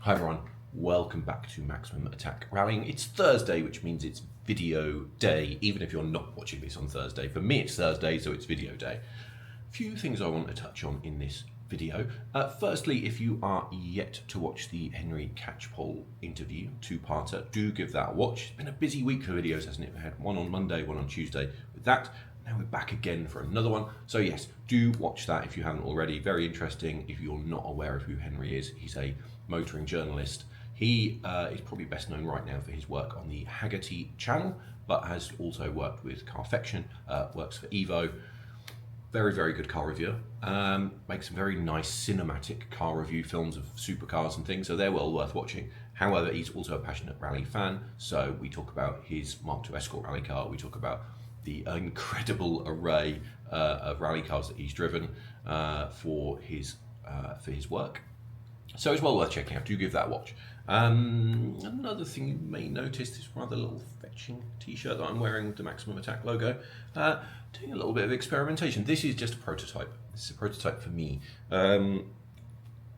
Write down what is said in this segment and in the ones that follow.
Hi everyone, welcome back to Maximum Attack Rallying. It's Thursday, which means it's video day, even if you're not watching this on Thursday. For me it's Thursday, so it's video day. A few things I want to touch on in this video. Firstly, if you are yet to watch the Henry Catchpole interview, two-parter, do give that a watch. It's been a busy week for videos, hasn't it? We had one on Monday, one on Tuesday with that. Now we're back again for another one. So yes, do watch that if you haven't already. Very interesting. If you're not aware of who Henry is, he's a motoring journalist. He is probably best known right now for his work on the Haggerty channel, but has also worked with Carfection, works for Evo. Very, very good car reviewer. Makes some very nice cinematic car review films of supercars and things, so they're well worth watching. However, he's also a passionate rally fan, so we talk about his Mark II Escort rally car, we talk about the incredible array of rally cars that he's driven for his work. So it's well worth checking out. Do give that a watch. Another thing you may notice, this rather little fetching t-shirt that I'm wearing with the Maximum Attack logo. Doing a little bit of experimentation. This is just a prototype. This is a prototype for me.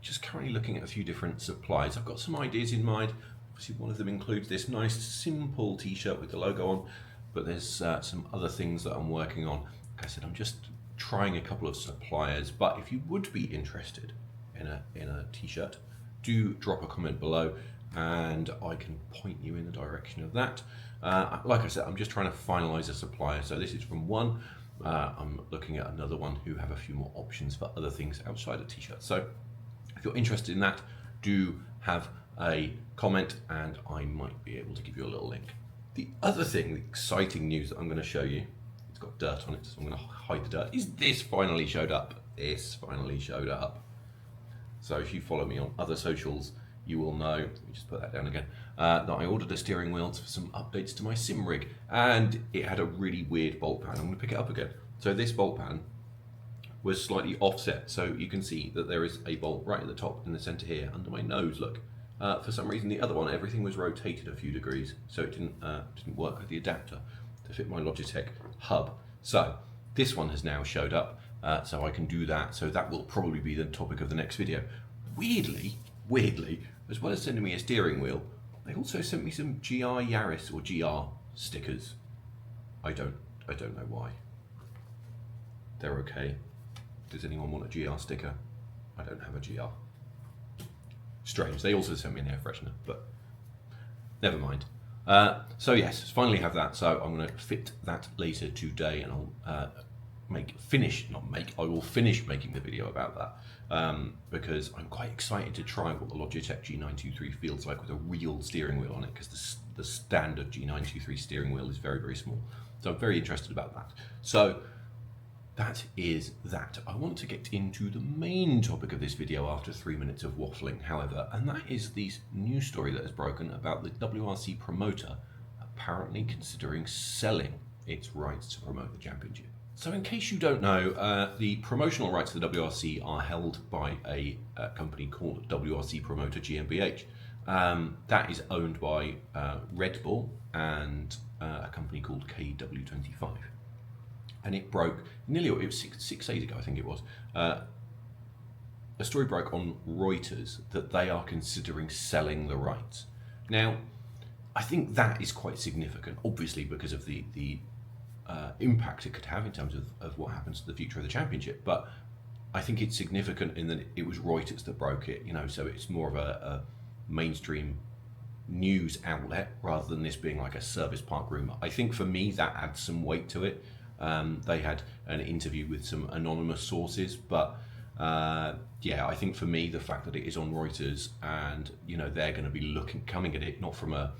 Just currently looking at a few different supplies. I've got some ideas in mind. Obviously one of them includes this nice simple t-shirt with the logo on, but there's some other things that I'm working on. Like I said, I'm just trying a couple of suppliers, but if you would be interested in a t-shirt, do drop a comment below and I can point you in the direction of that. Like I said, I'm just trying to finalize a supplier. So this is from one. I'm looking at another one who have a few more options for other things outside of t-shirts. So if you're interested in that, do have a comment and I might be able to give you a little link. The other thing, the exciting news that I'm going to show you, it's got dirt on it, so I'm going to hide the dirt, is this finally showed up. This finally showed up. So if you follow me on other socials, you will know, let me just put that down again, that I ordered a steering wheel for some updates to my sim rig, and it had a really weird bolt pan. I'm going to pick it up again. So this bolt pan was slightly offset, so you can see that there is a bolt right at the top in the center here, under my nose, look. For some reason the other one, everything was rotated a few degrees, so it didn't work with the adapter to fit my Logitech hub. So this one has now showed up, so I can do that. So that will probably be the topic of the next video. Weirdly, as well as sending me a steering wheel, they also sent me some GR Yaris or GR stickers. I don't know why. They're okay. Does anyone want a GR sticker? I don't have a GR. Strange. They also sent me an air freshener, but never mind. So yes, finally have that. So I'm going to fit that later today, and I'll I will finish making the video about that because I'm quite excited to try what the Logitech G923 feels like with a real steering wheel on it, because the standard G923 steering wheel is very, very small. So I'm very interested about that. So that is that. I want to get into the main topic of this video after 3 minutes of waffling, however, and that is this news story that has broken about the WRC promoter apparently considering selling its rights to promote the championship. So in case you don't know, the promotional rights to the WRC are held by a company called WRC Promoter GmbH. That is owned by Red Bull and a company called KW25. And it broke it was six days ago, I think it was. A story broke on Reuters that they are considering selling the rights. Now, I think that is quite significant, obviously because of the impact it could have in terms of what happens to the future of the championship. But I think it's significant in that it was Reuters that broke it, so it's more of a mainstream news outlet rather than this being like a service park rumor. I think for me that adds some weight to it. They had an interview with some anonymous sources, but yeah, I think for me the fact that it is on Reuters and they're going to be coming at it not from a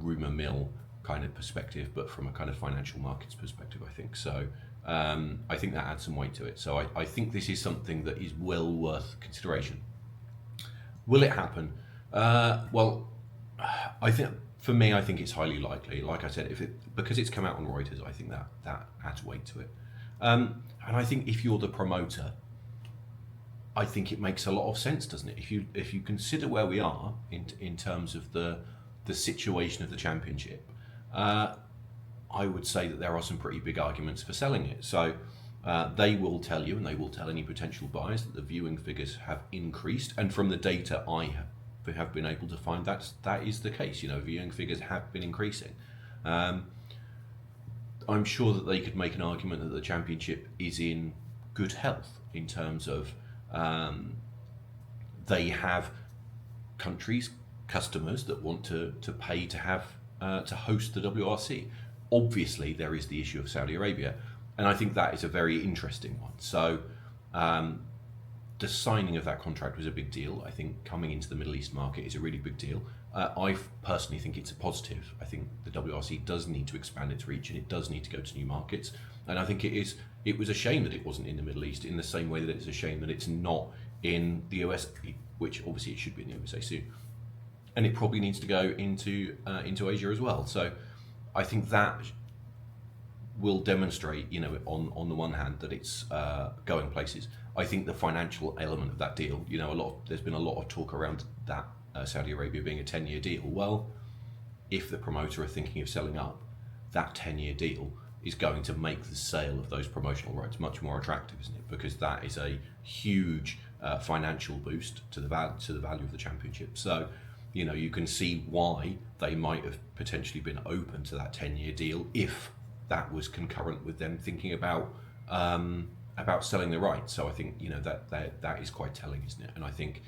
rumor mill kind of perspective, but from a kind of financial markets perspective, I think. So I think that adds some weight to it. So I think this is something that is well worth consideration. Will it happen? Well, I think for me, I think it's highly likely. Like I said, because it's come out on Reuters, I think that adds weight to it. And I think if you're the promoter, I think it makes a lot of sense, doesn't it? If you consider where we are in terms of the situation of the championship, I would say that there are some pretty big arguments for selling it. So they will tell you, and they will tell any potential buyers, that the viewing figures have increased. And from the data I have been able to find that is the case. Viewing figures have been increasing. I'm sure that they could make an argument that the championship is in good health in terms of they have customers that want to pay to have to host the WRC. Obviously, there is the issue of Saudi Arabia, and I think that is a very interesting one. So, the signing of that contract was a big deal. I think coming into the Middle East market is a really big deal. I personally think it's a positive. I think the WRC does need to expand its reach, and it does need to go to new markets. And I think it was a shame that it wasn't in the Middle East, in the same way that it's a shame that it's not in the USA, which obviously it should be in the USA soon. And it probably needs to go into Asia as well. So I think that will demonstrate, on the one hand, that it's going places. I think the financial element of that deal, there's been a lot of talk around that Saudi Arabia being a 10-year deal. Well, if the promoter are thinking of selling up, that 10-year deal is going to make the sale of those promotional rights much more attractive, isn't it? Because that is a huge financial boost to the value of the championship. So, you can see why they might have potentially been open to that 10-year deal if that was concurrent with them thinking about selling the rights. So I think that is quite telling, isn't it? And I think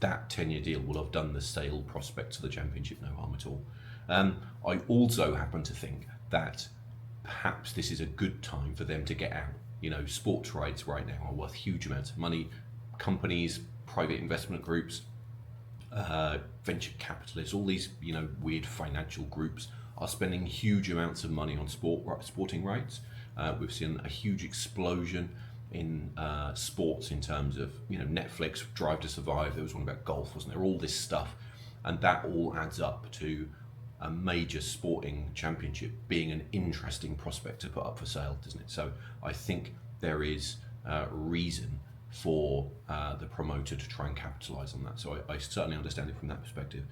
that 10-year deal will have done the sale prospect to the championship no harm at all. I also happen to think that perhaps this is a good time for them to get out. Sports rights right now are worth huge amounts of money. Companies, private investment groups, venture capitalists, all these weird financial groups are spending huge amounts of money on sporting rights. We've seen a huge explosion in sports in terms of Netflix, Drive to Survive. There was one about golf, wasn't there? All this stuff, and that all adds up to a major sporting championship being an interesting prospect to put up for sale, doesn't it? So I think there is reason for the promoter to try and capitalise on that. So I certainly understand it from that perspective.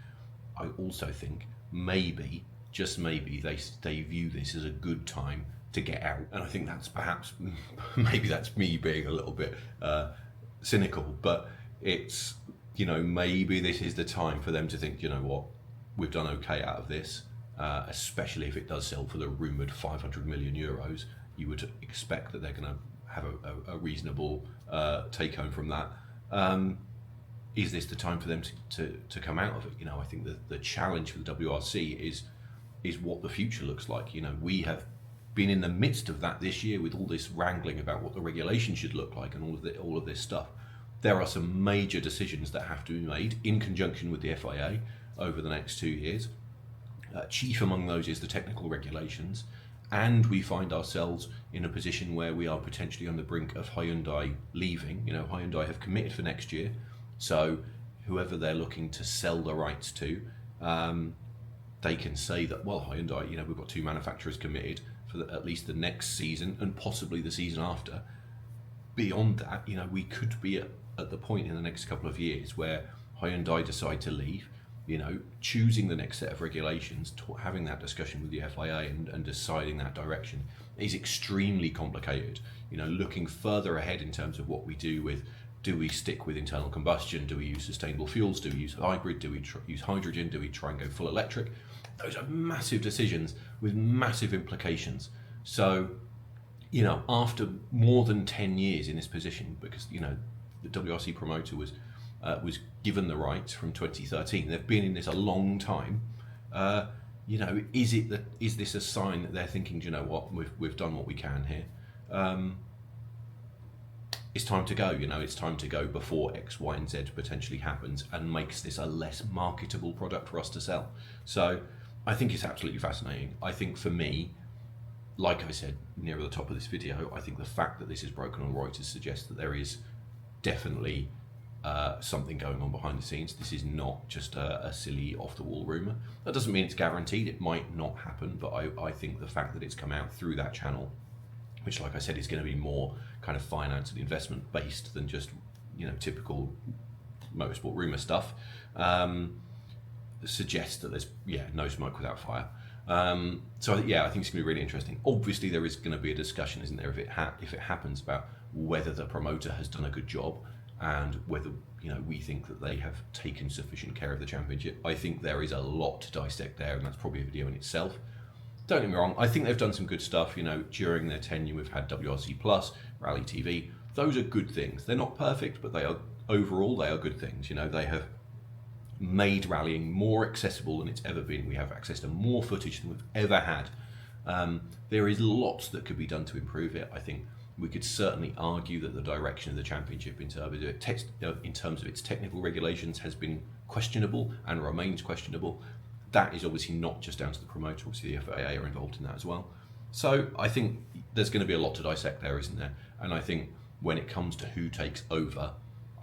I also think maybe, just maybe, they view this as a good time to get out. And I think that's perhaps, maybe that's me being a little bit cynical, but it's, maybe this is the time for them to think, what, we've done okay out of this, especially if it does sell for the rumoured 500 million euros. You would expect that they're going to have a reasonable take home from that. Is this the time for them to come out of it? I think the challenge for the WRC is what the future looks like. We have been in the midst of that this year with all this wrangling about what the regulation should look like and all of this stuff. There are some major decisions that have to be made in conjunction with the FIA over the next 2 years. Chief among those is the technical regulations, and we find ourselves in a position where we are potentially on the brink of Hyundai leaving. Hyundai have committed for next year, so whoever they're looking to sell the rights to, they can say that, well, Hyundai, we've got 2 manufacturers committed for at least the next season and possibly the season after. Beyond that, we could be at the point in the next couple of years where Hyundai decide to leave, choosing the next set of regulations, having that discussion with the FIA and deciding that direction is extremely complicated. Looking further ahead in terms of what we do we stick with internal combustion? Do we use sustainable fuels? Do we use hybrid? Do we use hydrogen? Do we try and go full electric? Those are massive decisions with massive implications. So, after more than 10 years in this position, because, the WRC promoter was given the rights from 2013, they've been in this a long time. Is this a sign that they're thinking, do you know what, we've done what we can here? It's time to go, it's time to go before X, Y, and Z potentially happens and makes this a less marketable product for us to sell. So I think it's absolutely fascinating. I think for me, like I said near the top of this video, I think the fact that this is broken on Reuters suggests that there is definitely something going on behind the scenes. This is not just a silly off-the-wall rumour. That doesn't mean it's guaranteed. It might not happen, but I think the fact that it's come out through that channel, which, like I said, is going to be more kind of finance and investment based than just typical motorsport rumour stuff, suggests that there's no smoke without fire. So I think it's going to be really interesting. Obviously, there is going to be a discussion, isn't there, if it happens, about whether the promoter has done a good job and whether we think that they have taken sufficient care of the championship. I think there is a lot to dissect there, and that's probably a video in itself. Don't get me wrong, I think they've done some good stuff. During their tenure, we've had WRC Plus, Rally TV. Those are good things. They're not perfect, but overall they are good things. They have made rallying more accessible than it's ever been. We have access to more footage than we've ever had. There is lots that could be done to improve it. I think we could certainly argue that the direction of the championship in terms of its technical regulations has been questionable and remains questionable. That is obviously not just down to the promoter. Obviously the FAA are involved in that as well. So I think there's going to be a lot to dissect there, isn't there? And I think when it comes to who takes over,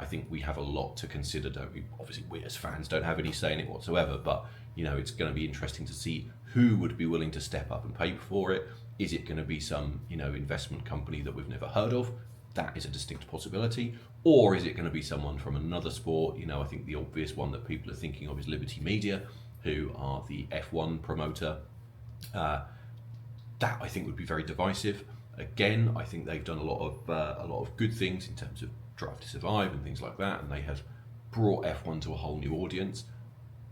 I think we have a lot to consider, don't we? Obviously, we as fans don't have any say in it whatsoever, but it's going to be interesting to see who would be willing to step up and pay for it. Is it going to be some, investment company that we've never heard of? That is a distinct possibility. Or is it going to be someone from another sport? I think the obvious one that people are thinking of is Liberty Media, who are the F1 promoter. That I think would be very divisive. Again, I think they've done a lot of good things in terms of Drive to Survive and things like that, and they have brought F1 to a whole new audience.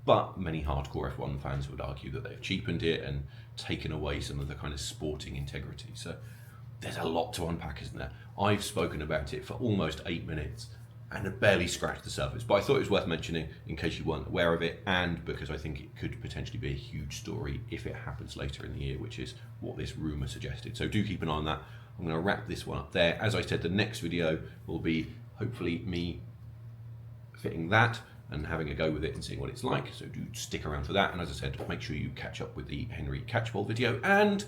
But many hardcore F1 fans would argue that they've cheapened it and taken away some of the kind of sporting integrity. So there's a lot to unpack, isn't there? I've spoken about it for almost 8 minutes and have barely scratched the surface, but I thought it was worth mentioning in case you weren't aware of it, and because I think it could potentially be a huge story if it happens later in the year, which is what this rumour suggested. So do keep an eye on that. I'm going to wrap this one up there. As I said, the next video will be hopefully me fitting that and having a go with it and seeing what it's like. So do stick around for that. And as I said, make sure you catch up with the Henry Catchpole video. And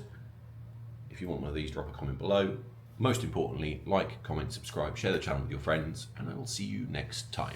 if you want one of these, drop a comment below. Most importantly, like, comment, subscribe, share the channel with your friends, and I will see you next time.